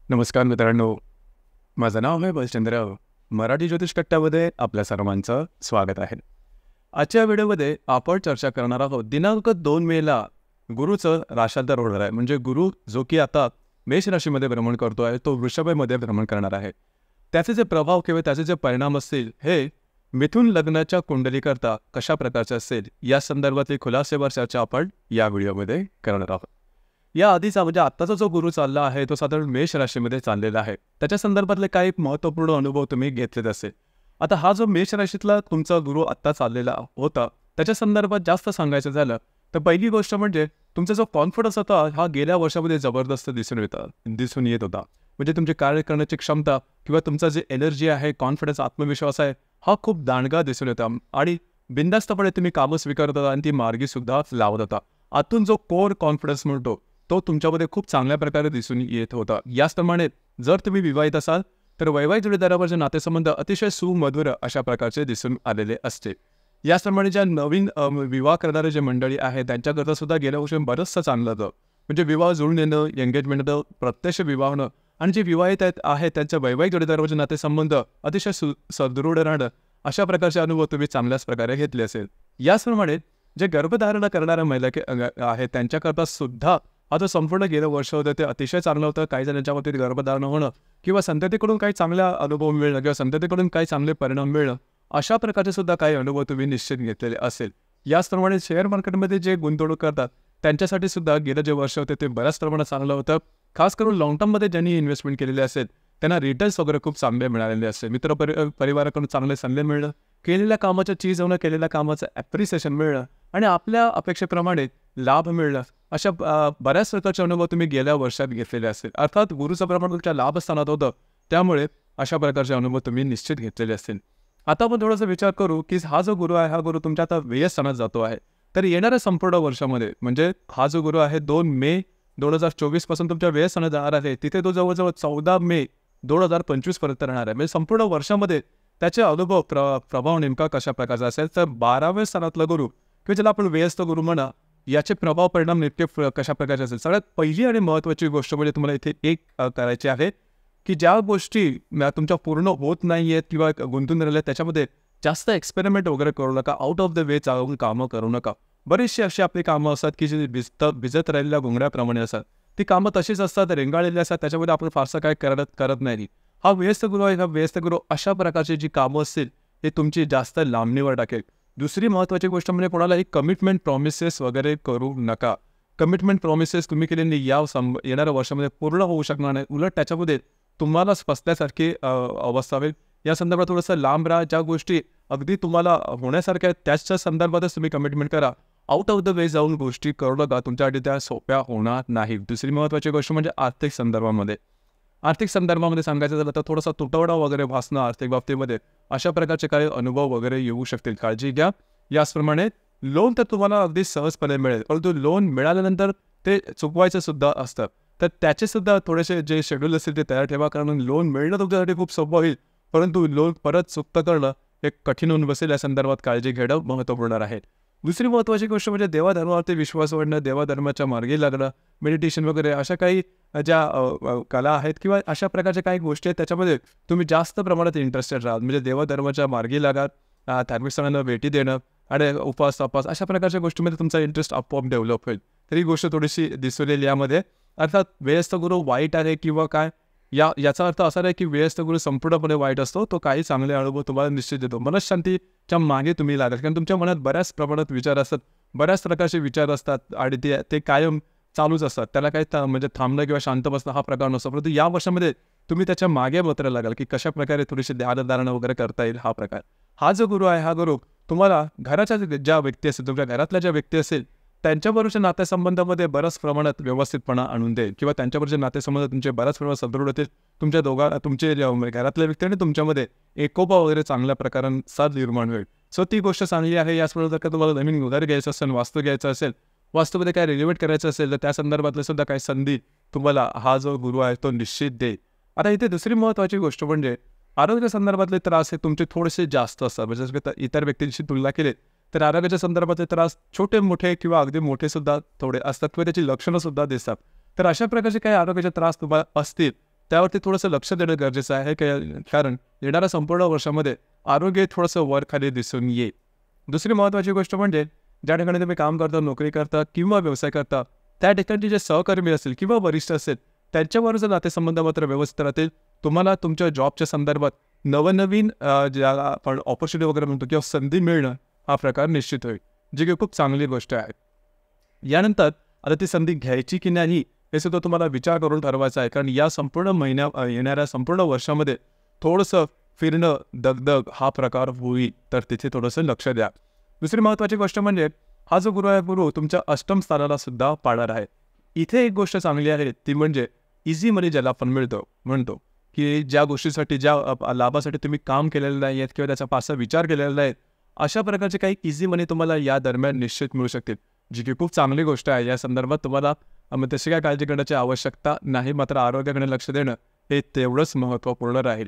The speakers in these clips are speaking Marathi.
नमस्कार मित्रांनो, माझं नाव आहे भालचंद्र. मराठी ज्योतिष कट्ट्यामध्ये आपल्या सर्वांचं स्वागत आहे. आजच्या व्हिडिओमध्ये आपण चर्चा करणार आहोत दिनांक 2 मेला गुरुचं राशांतर होणार आहे. म्हणजे गुरु जो की आता मेष राशीमध्ये भ्रमण करतो आहे, तो वृषभमध्ये भ्रमण करणार आहे. त्याचे जे प्रभाव किंवा त्याचे जे परिणाम असतील हे मिथुन लग्नाच्या कुंडलीकरता कशा प्रकारचे असेल या संदर्भातली खुलासेवर चर्चा आपण या व्हिडिओमध्ये करणार आहोत. या आधीचा म्हणजे आत्ताचा जो गुरु चालला आहे तो साधारण मेष राशीमध्ये चाललेला आहे. त्याच्या संदर्भातले काही महत्त्वपूर्ण अनुभव तुम्ही घेतलेत असेल. आता हा जो मेष राशीतला तुमचा गुरु आत्ता चाललेला होता त्याच्या संदर्भात जास्त सांगायचं झालं तर पहिली गोष्ट म्हणजे तुमचा जो कॉन्फिडन्स होता हा गेल्या वर्षामध्ये जबरदस्त दिसून येत होता. म्हणजे तुमची कार्य करण्याची क्षमता किंवा तुमचा जे एनर्जी आहे, कॉन्फिडन्स, आत्मविश्वास आहे हा खूप दांडगा दिसून येतो आणि बिनधास्तपणे तुम्ही कामं स्वीकारत होता आणि ती मार्गी सुद्धा लावत होता. आतून जो कोर कॉन्फिडन्स म्हणतो तो तुमच्यामध्ये खूप चांगल्या प्रकारे दिसून येत होता. याचप्रमाणे जर तुम्ही विवाहित असाल तर वैवाहिक जोडीदारावरचे नातेसंबंध अतिशय सुमधुर अशा प्रकारचे दिसून आलेले असते. याचप्रमाणे ज्या नवीन विवाह करणारे जे मंडळी आहेत त्यांच्याकरता सुद्धा गेल्या वर्षी बरंचसं चांगलं होतं. म्हणजे विवाह जुळून येणं, एंगेजमेंट होणं, प्रत्यक्ष विवाह होणं आणि जे विवाहित आहेत त्यांच्या वैवाहिक जोडीदारावरचे नातेसंबंध अतिशय सदृढ राहणं अशा प्रकारचे अनुभव तुम्ही चांगल्याच प्रकारे घेतले असेल. याचप्रमाणे जे गर्भधारणा करणाऱ्या महिला आहेत त्यांच्याकरता सुद्धा आता संपूर्ण गेलं वर्ष होतं ते अतिशय चांगलं होतं. काही जणांच्या बाबतीत गर्भधारणा होणं किंवा संततीकडून काही चांगला अनुभव मिळणं किंवा संततीकडून काही चांगले परिणाम मिळणं अशा प्रकारचे सुद्धा काही अनुभव तुम्ही निश्चित घेतलेले असेल. याचप्रमाणे शेअर मार्केटमध्ये जे गुंतवणूक करतात त्यांच्यासाठी सुद्धा गेलं जे वर्ष होते ते बऱ्याच प्रमाणात चांगलं होतं. खास करून लॉंग टर्ममध्ये ज्यांनी इन्व्हेस्टमेंट केलेले असेल त्यांना रिटर्न्स वगैरे खूप चांगले मिळालेले असते. परिवाराकडून चांगले सल्ले मिळणं, केलेल्या कामाच्या चीज होणं, केलेल्या कामाचं ॲप्रिसिएशन मिळणं आणि आपल्या अपेक्षेप्रमाणे लाभ मिळणं अशा बऱ्याच प्रकारचे अनुभव तुम्ही गेल्या वर्षात घेतलेले असेल. अर्थात गुरुचं प्रमाण तुमच्या लाभस्थानात होतं त्यामुळे अशा प्रकारचे अनुभव तुम्ही निश्चित घेतलेले असतील. आता आपण थोडासा विचार करू की हा जो गुरु आहे हा गुरु तुमच्या आता व्ययस्थानात जातो आहे. तर येणाऱ्या संपूर्ण वर्षामध्ये म्हणजे हा जो गुरु आहे 2 मे 2024 पासून तुमच्या व्ययस्थानात जाणार आहे. तिथे तो जवळजवळ 14 मे 2025 पर्यंत राहणार आहे. म्हणजे संपूर्ण वर्षामध्ये त्याचे अनुभव प्रभाव नेमका कशा प्रकारचा असेल तर 12व्या स्थानातला गुरु किंवा ज्याला आपण व्यस्त गुरु म्हणा याचे प्रभाव परिणाम नेमके कशा प्रकारचे असेल. सगळ्यात पहिली आणि महत्त्वाची गोष्ट म्हणजे तुम्हाला इथे एक करायची आहे की ज्या गोष्टी तुमच्या पूर्ण होत नाही आहेत किंवा गुंतून राहिल्या त्याच्यामध्ये जास्त एक्सपेरिमेंट वगैरे करू नका. आउट ऑफ द वे जाऊन कामं करू नका. बरीचशी अशी आपली कामं असतात की जी भिजत राहिलेल्या घोंगड्याप्रमाणे असतात. ती कामं तशीच असतात, रेंगाळलेली असतात, त्याच्यामध्ये आपण फारसं काय करत नाही. हा व्यस्त गुरु आहे. हा व्यस्त गुरु अशा प्रकारची जी कामं असतील ते तुमची जास्त लांबणीवर टाकेल. दुसरी महत्त्वाची गोष्ट म्हणजे कोणालाही कमिटमेंट प्रॉमिसेस वगैरे करू नका. कमिटमेंट प्रॉमिसेस तुम्ही केलेली येणाऱ्या वर्षामध्ये पूर्ण होऊ शकणार नाही. उलट त्याच्यामध्ये तुम्हालाच फसल्यासारखी अवस्था होईल. या संदर्भात थोडंसं लांब राहा. ज्या गोष्टी अगदी तुम्हाला होण्यासारख्या आहेत त्याच्या संदर्भातच तुम्ही कमिटमेंट करा. आउट ऑफ द वे जाऊन गोष्टी करू नका. तुमच्यासाठी त्या सोप्या होणार नाही. दुसरी महत्त्वाची गोष्ट म्हणजे आर्थिक संदर्भामध्ये सांगायचं झालं तर थोडासा तुटवडा वगैरे भासणं आर्थिक बाबतीमध्ये अशा प्रकारचे काही अनुभव वगैरे येऊ शकतील. काळजी घ्या. याचप्रमाणे लोन तर तुम्हाला अगदी सहजपणे मिळेल, परंतु लोन मिळाल्यानंतर ते चुकवायचं सुद्धा असतं. तर त्याचे सुद्धा थोडेसे जे शेड्यूल असतील ते तयार ठेवा. कारण लोन मिळणं तुमच्यासाठी खूप सोपं होईल, परंतु लोन परत चुकतं करणं हे कठीण होऊन बसेल. या संदर्भात काळजी घेणं महत्त्वपूर्ण आहे. दुसरी महत्त्वाची गोष्ट म्हणजे देवाधर्मावरती विश्वास वाढणं, देवाधर्माच्या मार्गी लागणं, मेडिटेशन वगैरे अशा काही ज्या कला आहेत किंवा अशा प्रकारच्या काही गोष्टी आहेत त्याच्यामध्ये तुम्ही जास्त प्रमाणात इंटरेस्टेड राहाल. म्हणजे देवाधर्माच्या मार्गी लागा, धार्मिक स्थळांना भेटी देणं आणि उपवास तपास अशा प्रकारच्या गोष्टींमध्ये तुमचा इंटरेस्ट आपोआप डेव्हलप होईल. तर ही गोष्ट थोडीशी दिसून येईल यामध्ये. अर्थात व्यस्त गुरु वाईट आहे किंवा काय याचा अर्थ असा नाही की व्यस्त गुरु संपूर्णपणे वाईट असतो. तो काही चांगले अनुभव तुम्हाला निश्चित देतो. मनःशांतीच्या मागे तुम्ही लागाल कारण तुमच्या मनात बऱ्याच प्रमाणात विचार असतात, बऱ्याच प्रकारचे विचार असतात आणि ते कायम चालूच असतात. त्याला काही म्हणजे थांबणं किंवा शांत बसणं हा प्रकार नसतो. परंतु या वर्षामध्ये तुम्ही त्याच्या मागे मात्र लागाल की कशा प्रकारे थोडीशी ध्यानधारणा वगैरे करता येईल हा प्रकार. हा जो गुरु आहे हा गुरु तुम्हाला घराच्या ज्या व्यक्ती असेल, तुमच्या घरातल्या ज्या व्यक्ती असेल त्यांच्याबरोबरच्या नातेसंबंधामध्ये बऱ्याच प्रमाणात व्यवस्थितपणा आणून देईल किंवा त्यांच्याबरोबरचे नातेसंबंध तुमचे बऱ्याच प्रमाणात सदृढ होतील. तुमचे घरातल्या व्यक्ती आणि तुमच्यामध्ये एकोपा वगैरे चांगल्या प्रकारांचा निर्माण होईल. सो ती गोष्ट चांगली आहे. याचबरोबर जर का तुम्हाला नवीन घर घ्यायचं असेल, वास्तू घ्यायचं असेल, वास्तूमध्ये काय रिनोव्हेट करायचं असेल तर त्या संदर्भातले सुद्धा काही संधी तुम्हाला हा जो गुरु आहे तो निश्चित देईल. आता इथे दुसरी महत्त्वाची गोष्ट म्हणजे आरोग्य संदर्भातले त्रास हे तुमचे थोडेसे जास्त असतात. म्हणजे इतर व्यक्तींशी तुलना केली तर आरोग्याच्या संदर्भातले त्रास छोटे मोठे किंवा अगदी मोठे सुद्धा थोडे असतात किंवा त्याची लक्षणं सुद्धा दिसतात. तर अशा प्रकारचे काही आरोग्याचे त्रास तुम्हाला असतील त्यावरती थोडंसं लक्ष देणं गरजेचं आहे, कारण येणाऱ्या संपूर्ण वर्षामध्ये आरोग्य थोडंसं वर-खाली दिसून येईल. दुसरी महत्त्वाची गोष्ट म्हणजे ज्या ठिकाणी तुम्ही काम करता, नोकरी करता किंवा व्यवसाय करता, त्या ठिकाणचे जे सहकर्मी असतील किंवा वरिष्ठ असेल, त्यांच्यावर जर नातेसंबंध मात्र व्यवस्थित राहतील, तुम्हाला तुमच्या जॉबच्या संदर्भात नवनवीन ज्याला आपण ऑपॉर्च्युनिटी वगैरे म्हणतो किंवा संधी मिळणं हा प्रकार निश्चित होईल, जी की खूप चांगली गोष्ट आहे. यानंतर आता ती संधी घ्यायची की नाही हे सुद्धा तुम्हाला विचार करून ठरवायचा आहे, कारण या संपूर्ण येणाऱ्या संपूर्ण वर्षामध्ये थोडंसं फिरणं, दगदग हा प्रकार होईल, तर तिथे थोडंसं लक्ष द्या. दुसरी महत्त्वाची गोष्ट म्हणजे हा जो गुरु आहे, गुरु तुमच्या अष्टम स्थानाला सुद्धा पाळणार आहे. इथे एक गोष्ट चांगली आहे, ती म्हणजे इझी मनी ज्याला आपण म्हणतो की ज्या गोष्टीसाठी, ज्या लाभासाठी तुम्ही काम केलेलं नाही आहेत किंवा त्याचा फारसा विचार केलेला नाही, अशा प्रकारचे काही इझी मनी तुम्हाला या दरम्यान निश्चित मिळू शकतील, जी की खूप चांगली गोष्ट आहे. या संदर्भात तुम्हाला तशी काय काळजी करण्याची आवश्यकता नाही, मात्र आरोग्याकडे लक्ष देणं हे तेवढंच महत्त्वपूर्ण राहील.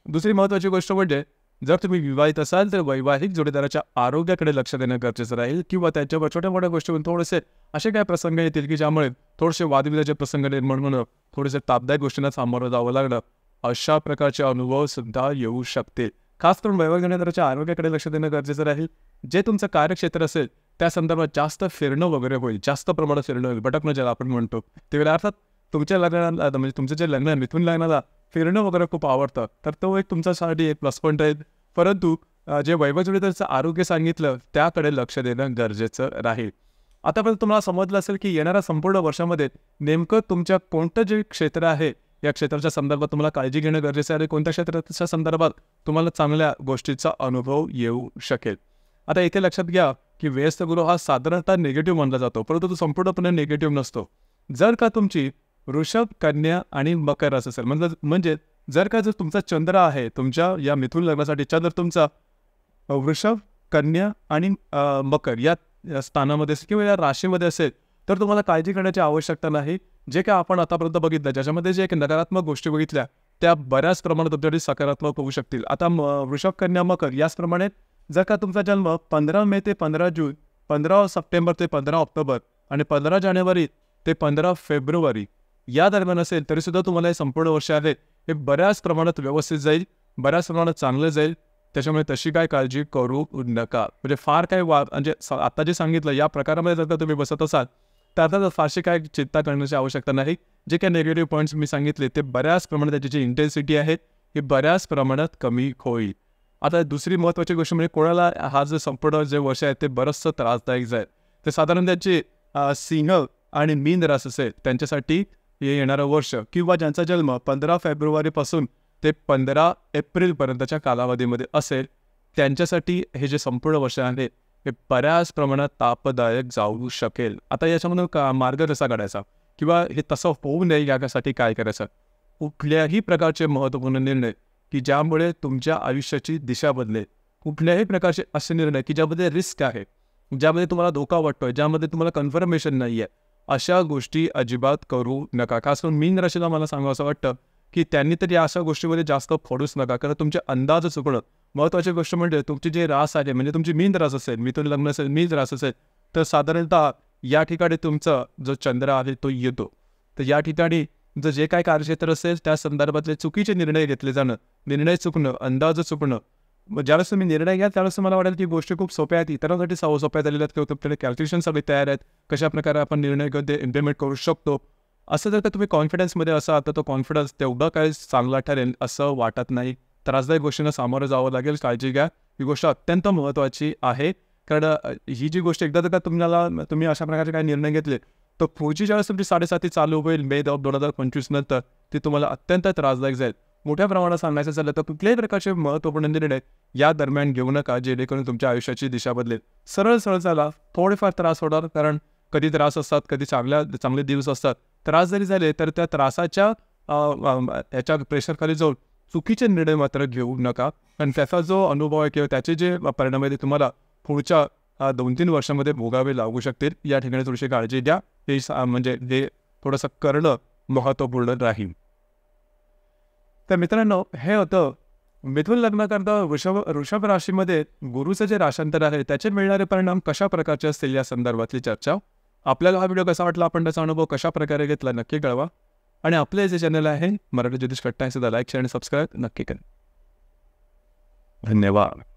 दुसरी महत्त्वाची गोष्ट म्हणजे जर तुम्ही विवाहित असाल तर वैवाहिक जोडीदाराच्या आरोग्याकडे लक्ष देणं गरजेचं राहील, किंवा त्याच्यावर छोट्या मोठ्या गोष्टीवरून थोडेसे असे काय प्रसंग येतील की ज्यामुळे थोडेसे वादविवादाचे प्रसंग निर्माण होणं, थोडेसे तापदायक गोष्टींना सामोरं जावं लागणं, अशा प्रकारचे अनुभव सुद्धा येऊ शकतील. खास करून वैवाहिक जोडीदाराच्या आरोग्याकडे लक्ष देणं गरजेचं राहील. जे तुमचं कार्यक्षेत्र असेल त्या संदर्भात जास्त फिरणं वगैरे होईल, जास्त प्रमाणात फिरणं होईल, भटकणं ज्याला आपण म्हणतो. त्यावेळेला अर्थात तुमच्या लग्नाला, म्हणजे तुमचं जे लग्न आहे, मिथुन लग्नाला फिरणं वगैरे खूप आवडतं, तर तो एक तुमच्यासाठी एक प्लस पॉईंट आहे. परंतु जे वैवाहिक जोडीदाराचं आरोग्य सांगितलं त्याकडे लक्ष देणं गरजेचं राहील. आतापर्यंत तुम्हाला समजलं असेल की येणाऱ्या संपूर्ण वर्षामध्ये नेमकं तुमच्या कोणतं जे क्षेत्र आहे, या क्षेत्राच्या संदर्भात तुम्हाला काळजी घेणं गरजेचं आहे, कोणत्या क्षेत्राच्या संदर्भात तुम्हाला चांगल्या गोष्टीचा अनुभव येऊ शकेल. आता इथे लक्षात घ्या की व्यस्त गुरु हा साधारणतः निगेटिव्ह मानला जातो, परंतु तो संपूर्णपणे निगेटिव्ह नसतो. जर का तुमची वृषभ, कन्या आणि मकर रास असेल, म्हणजे जर तुमचा चंद्र आहे, तुमच्या या मिथुन लग्नासाठी चंद्र तुमचा वृषभ, कन्या आणि मकर या स्थानामध्ये असेल किंवा या राशीमध्ये असेल, तर तुम्हाला काळजी करण्याची आवश्यकता नाही. जे काय आपण आतापर्यंत बघितलं, ज्याच्यामध्ये जे एक नकारात्मक गोष्टी बघितल्या, त्या बऱ्याच प्रमाणात तुमच्यासाठी सकारात्मक होऊ शकतील. आता वृषभ, कन्या, मकर याचप्रमाणे जर का तुमचा जन्म 15 मे ते 15 जून, 15 सप्टेंबर ते 15 ऑक्टोबर आणि 15 जानेवारी ते 15 फेब्रुवारी या दरम्यान असेल, तरीसुद्धा तुम्हाला हे संपूर्ण वर्ष आहे हे बऱ्याच प्रमाणात व्यवस्थित जाईल, बऱ्याच प्रमाणात चांगलं जाईल. त्याच्यामुळे तशी काय काळजी करू नका. म्हणजे फार काय म्हणजे आता जे सांगितलं या प्रकारामध्ये जर का तुम्ही बसत असाल, तर आता फारशी काय चिंता करण्याची आवश्यकता नाही. जे काही निगेटिव्ह पॉईंट्स मी सांगितले ते बऱ्याच प्रमाणात त्याची जी इंटेन्सिटी आहे ही बऱ्याच प्रमाणात कमी होईल. आता दुसरी महत्त्वाची गोष्ट म्हणजे कोणाला हा जो संपूर्ण जे वर्ष आहे ते बरंचसं त्रासदायक जाईल, ते साधारण त्यांचे सिंह आणि मीन रास असेल त्यांच्यासाठी हे येणारं वर्ष, किंवा ज्यांचा जन्म 15 फेब्रुवारीपासून ते 15 एप्रिलपर्यंतच्या कालावधीमध्ये असेल, त्यांच्यासाठी हे जे संपूर्ण वर्ष आहे हे बऱ्याच प्रमाणात तापदायक जाऊ शकेल. आता याच्यामधून मार्ग कसा काढायचा किंवा हे तसं होऊ नये यासाठी काय करायचं, कुठल्याही प्रकारचे महत्त्वपूर्ण निर्णय की ज्यामुळे तुमच्या आयुष्याची दिशा बदलेल, कुठल्याही प्रकारचे असे निर्णय की ज्यामध्ये रिस्क आहे, ज्यामध्ये तुम्हाला धोका वाटतोय, ज्यामध्ये तुम्हाला कन्फर्मेशन नाही आहे, अशा गोष्टी अजिबात करू नका. खास करून मीन राशीला मला सांगावं असं वाटतं की त्यांनी तरी अशा गोष्टीमध्ये जास्त फोडूच नका, कारण तुमचे अंदाज चुकणं. महत्त्वाची गोष्ट म्हणजे तुमची जे रास आहे, म्हणजे तुमची मीन रास असेल, मिथुन लग्न असेल, मीन रास असेल, तर साधारणतः या ठिकाणी तुमचा जो चंद्र आहे तो येतो. तर या ठिकाणी जे काय कार्यक्षेत्र असेल त्या संदर्भातले चुकीचे निर्णय घेतले जाणं, निर्णय चुकणं, अंदाज चुकणं. ज्यावेळेस तुम्ही निर्णय घ्या त्यावेळेस मला वाटेल की गोष्टी खूप सोप्या आहेत, इतरांसाठी सोप्या झालेल्या आहेत, किंवा तुमच्याकडे कॅल्क्युलेशन सगळे तयार आहेत, कशाप्रकारे आपण निर्णय घेऊन ते इम्प्लिमेंट करू शकतो. असं जर का तुम्ही कॉन्फिडन्समध्ये असाल तर तो कॉन्फिडन्स तेवढा काही चांगला ठरेल असं वाटत नाही. त्रासदायक गोष्टींना सामोरं जावं लागेल, काळजी घ्या. ही गोष्ट अत्यंत महत्त्वाची आहे, कारण ही जी गोष्ट एकदा जर का तुम्ही अशा प्रकारचे काही निर्णय घेतले, तर पुढची ज्यावेळेस तुमची 7.5 चालू होईल मे 2025 नंतर, ती तुम्हाला अत्यंत त्रासदायक जाईल. मोठ्या प्रमाणात सांगायचं झालं तर कुठल्याही प्रकारचे महत्त्वपूर्ण निर्णय या दरम्यान घेऊ नका, जेणेकरून तुमच्या आयुष्याची दिशा बदलेल. सरळ चाला, थोडेफार त्रास होणार, कारण कधी त्रास असतात, कधी चांगले दिवस असतात. त्रास जरी झाले तर त्या त्रासाच्या ह्याच्या प्रेशरखाली जाऊन चुकीचे निर्णय मात्र घेऊ नका, कारण त्याचा जो अनुभव आहे किंवा त्याचे जे परिणाम आहे ते तुम्हाला पुढच्या 2-3 वर्षामध्ये भोगावे लागू शकतील. या ठिकाणी थोडीशी काळजी द्या. हे म्हणजे हे थोडंसं करणं महत्त्वपूर्ण राहील. तर मित्रांनो, हे होतं मिथुन लग्नाकरता वृषभ राशीमध्ये गुरुचं जे राशांतर आहे त्याचे मिळणारे परिणाम कशा प्रकारचे असतील या संदर्भातली चर्चा. आपल्याला हा व्हिडिओ कसा वाटला, आपण त्याचा अनुभव कशा प्रकारे घेतला नक्की कळवा. आणि आपलं जे चॅनल आहे मराठी ज्योतिष कट्टा, हे सुद्धा लाईक शेअर आणि सबस्क्राईब नक्की करा. धन्यवाद.